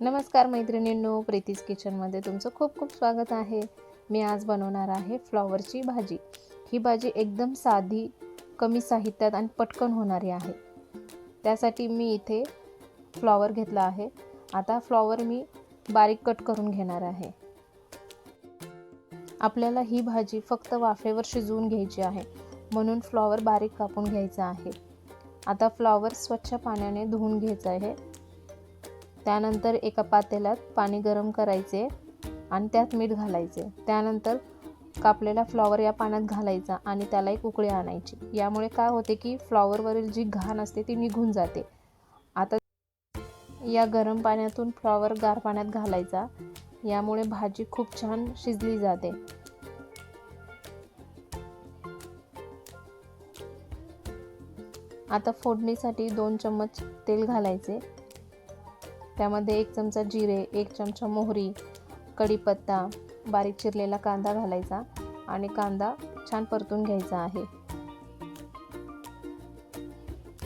नमस्कार मैत्रिणींनो, प्रीतीज किचनमध्ये तुमचं खूप खूप स्वागत आहे। मी आज बनवणार आहे फ्लॉवरची भाजी। ही भाजी एकदम साधी, कमी साहित्यात आणि पटकन होणारी आहे। त्यासाठी मी इथे फ्लॉवर घेतला आहे। आता फ्लॉवर मी बारीक कट करून घेणार आहे। आपल्याला ही भाजी फक्त वाफेवर शिजवून घ्यायची आहे, म्हणून फ्लॉवर बारीक कापून घ्यायचा आहे। आता फ्लॉवर स्वच्छ पाण्याने धुवून घ्यायचं आहे। त्यानंतर एका पातेल्यात पाणी गरम करायचे आणि त्यात मीठ घालायचे। त्यानंतर कापलेला फ्लॉवर या पाण्यात घालायचा आणि त्याला एक उकळी आणायची। यामुळे काय होते की फ्लॉवरवरील जी घाण असते ती निघून जाते। आता या गरम पाण्यातून फ्लॉवर गार पाण्यात घालायचा। यामुळे भाजी खूप छान शिजली जाते। आता फोडणीसाठी 2 चम्मच तेल घालायचे। त्यामध्ये 1 चमचा जिरे, 1 चमचा मोहरी, कढीपत्ता, बारीक चिरलेला कांदा घालायचा आणि कांदा छान परतून घ्यायचा आहे।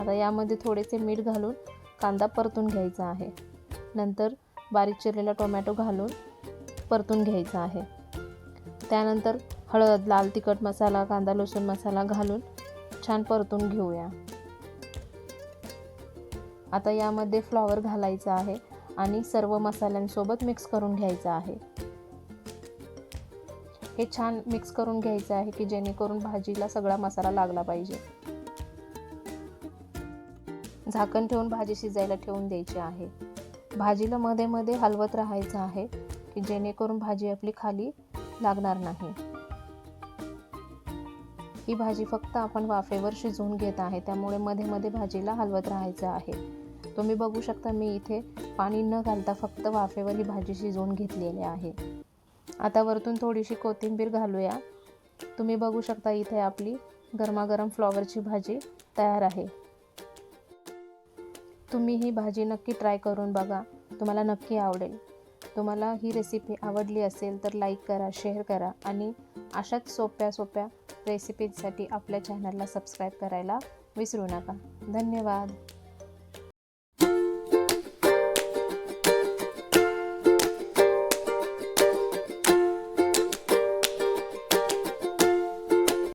आता यामध्ये थोडेसे मीठ घालून कांदा परतून घ्यायचा आहे। नंतर बारीक चिरलेला टोमॅटो घालून परतून घ्यायचा आहे। त्यानंतर हळद, लाल तिखट मसाला, कांदा लसूण मसाला घालून छान परतून घेऊया। आता यामध्ये फ्लॉवर घालायचा आहे आणि सर्व मसाल्यांसोबत मिक्स करून घ्यायचा आहे। हे छान मिक्स करून घ्यायचं आहे की जेणेकरून भाजीला सगळा मसाला लागला पाहिजे। झाकण ठेवून भाजी शिजायला ठेवून द्यायची आहे। भाजीला मध्ये मध्ये हलवत राहायचं आहे की जेणेकरून भाजी आपली खाली लागणार नाही। ही भाजी फक्त आपण वाफेवर शिजवून घेत आहे, त्यामुळे मध्ये मध्ये भाजीला हलवत राहायचं आहे। तुम्ही बघू शकता मी इथे पाणी न घालता फक्त वाफेवर ही भाजी शिजवून घेतलेली आहे। आता वरतून थोडीशी कोथिंबीर घालूया। तुम्ही बघू शकता इथे आपली गरमागरम फ्लॉवरची भाजी तयार आहे। तुम्ही ही भाजी नक्की ट्राय करून बघा, तुम्हाला नक्की आवडेल। तुम्हाला ही रेसिपी आवडली असेल तर लाईक करा, शेअर करा आणि अशाच सोप्या रेसिपीजसाठी आपल्या चॅनलला सबस्क्राईब करायला विसरू नका। धन्यवाद।